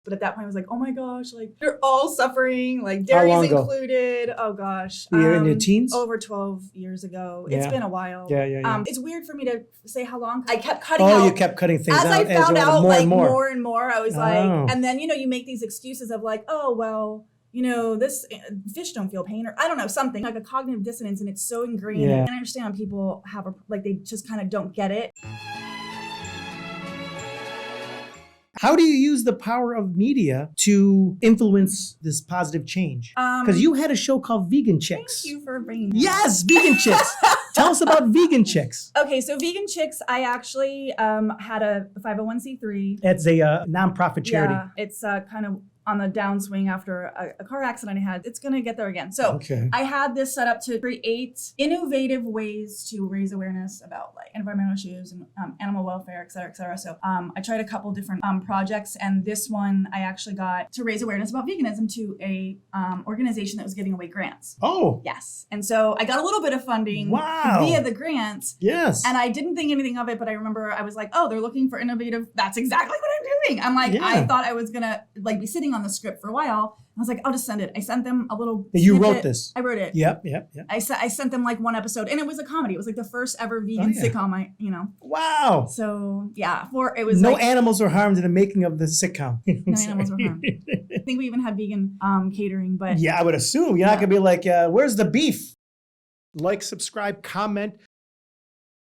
But at that point I was like, oh my gosh, like they're all suffering, like dairy's included. Oh gosh. You're in your teens? Over 12 years ago. It's been a while. Yeah. It's weird for me to say how long. I kept cutting out. Oh, you kept cutting things out. As I found out more like and more. more and more, I was like, and then, you know, you make these excuses of like, oh, well, you know, this fish don't feel pain, or I don't know, something like a cognitive dissonance, and it's so ingrained. Yeah. And I understand people have like they just kind of don't get it. How do you use the power of media to influence this positive change? Because you had a show called Vegan Chicks. Thank you for bringing that. Yes, Vegan Chicks. Tell us about Vegan Chicks. Okay, so Vegan Chicks, I actually had a 501c3. It's a nonprofit charity. Yeah, it's kind of on the downswing after a car accident I had. It's gonna get there again. So I had this set up to create innovative ways to raise awareness about like environmental issues and animal welfare, et cetera, et cetera. So I tried a couple different projects, and this one I actually got to raise awareness about veganism to a organization that was giving away grants. Oh. Yes. And so I got a little bit of funding via the grants. Yes. And I didn't think anything of it, but I remember I was like, oh, they're looking for innovative. That's exactly what I'm doing. I'm like, I thought I was gonna like be sitting on the script for a while. I was like, I'll just send it. I sent them a little You snippet. wrote this? I wrote it. Yep. I sent them like one episode, and it was a comedy. It was like the first ever vegan sitcom, Wow. So yeah, it was no like, animals were harmed in the making of the sitcom. No animals were harmed. I think we even had vegan catering, but yeah, I would assume. You're not going to be like, where's the beef? Like, subscribe, comment.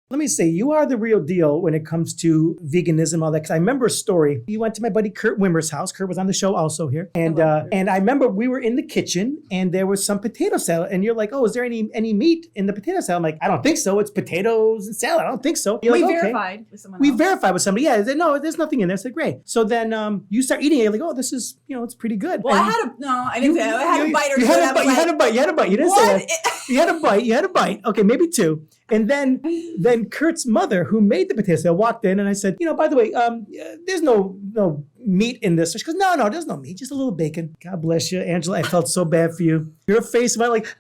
Let me say, you are the real deal when it comes to veganism, all that. Because I remember a story. You went to my buddy Kurt Wimmer's house. Kurt was on the show also here. And I remember we were in the kitchen and there was some potato salad. And you're like, oh, is there any meat in the potato salad? I'm like, I don't think so. It's potatoes and salad. I don't think so. We verified with someone else. We verified with somebody. Yeah, no, there's nothing in there. I said, great. So then you start eating it. You're like, oh, this is, it's pretty good. Well, I didn't say I had a bite or two. You had a bite. You didn't say that. You had a bite. Okay, maybe two. And then Kurt's mother, who made the potato salad, walked in, and I said, by the way, there's no meat in this. She goes, no, there's no meat, just a little bacon. God bless you, Angela. I felt so bad for you. Your face went like,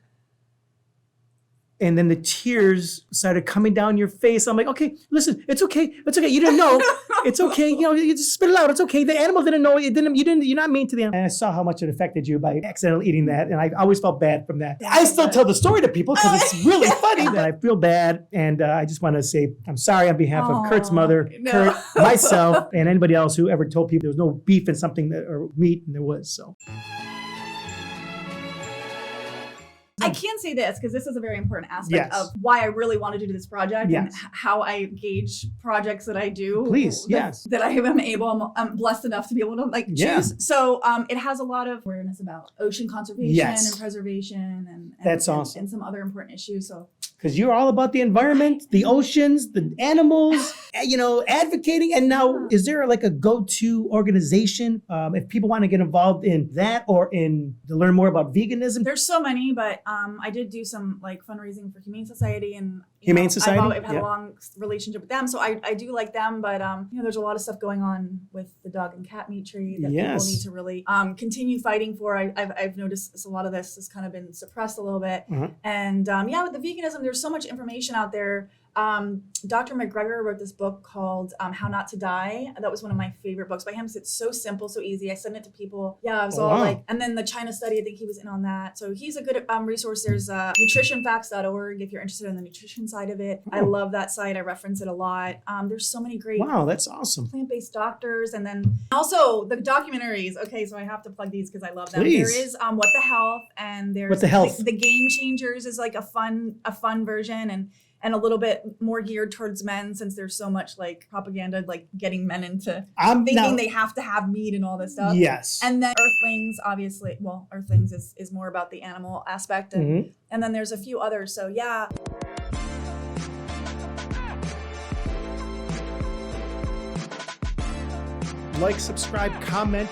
and then the tears started coming down your face. I'm like, okay, listen, it's okay. You didn't know. It's okay. You just spit it out. It's okay. The animal didn't know. You're not mean to the animal. And I saw how much it affected you by accidentally eating that. And I always felt bad from that. I still tell the story to people because it's really funny. And I feel bad. And I just want to say, I'm sorry on behalf of Kurt's mother, Kurt, myself, and anybody else who ever told people there was no beef in something or meat, and there was, so. I can say this because this is a very important aspect of why I really wanted to do this project and how I gauge projects that I do. Please, that I am able, I'm blessed enough to be able to choose. So it has a lot of awareness about ocean conservation and preservation and that's awesome. And some other important issues. So because you're all about the environment, the oceans, the animals, advocating. And now, is there like a go-to organization if people want to get involved in that or to learn more about veganism? There's so many, but I did do some like fundraising for Humane Society and Humane Society. I've had a long relationship with them, so I do like them. But there's a lot of stuff going on with the dog and cat meat trade that people need to really continue fighting for. I've noticed a lot of this has kind of been suppressed a little bit, and with the veganism, there's so much information out there. Dr. McGregor wrote this book called How Not to Die. That was one of my favorite books by him. It's so simple, so easy. I send it to people. Yeah, I was and then the China study, I think he was in on that. So he's a good resource. There's nutritionfacts.org if you're interested in the nutrition side of it. I love that site. I reference it a lot. There's so many great that's awesome. Plant-based doctors. And then also the documentaries. Okay, so I have to plug these because I love them. Please. There is What the Health, and there's What the Health. The Game Changers is like a fun version, and a little bit more geared towards men since there's so much like propaganda, like getting men into thinking they have to have meat and all this stuff. Yes. And then Earthlings, obviously, Earthlings is more about the animal aspect. And then there's a few others. So yeah. Like, subscribe, comment.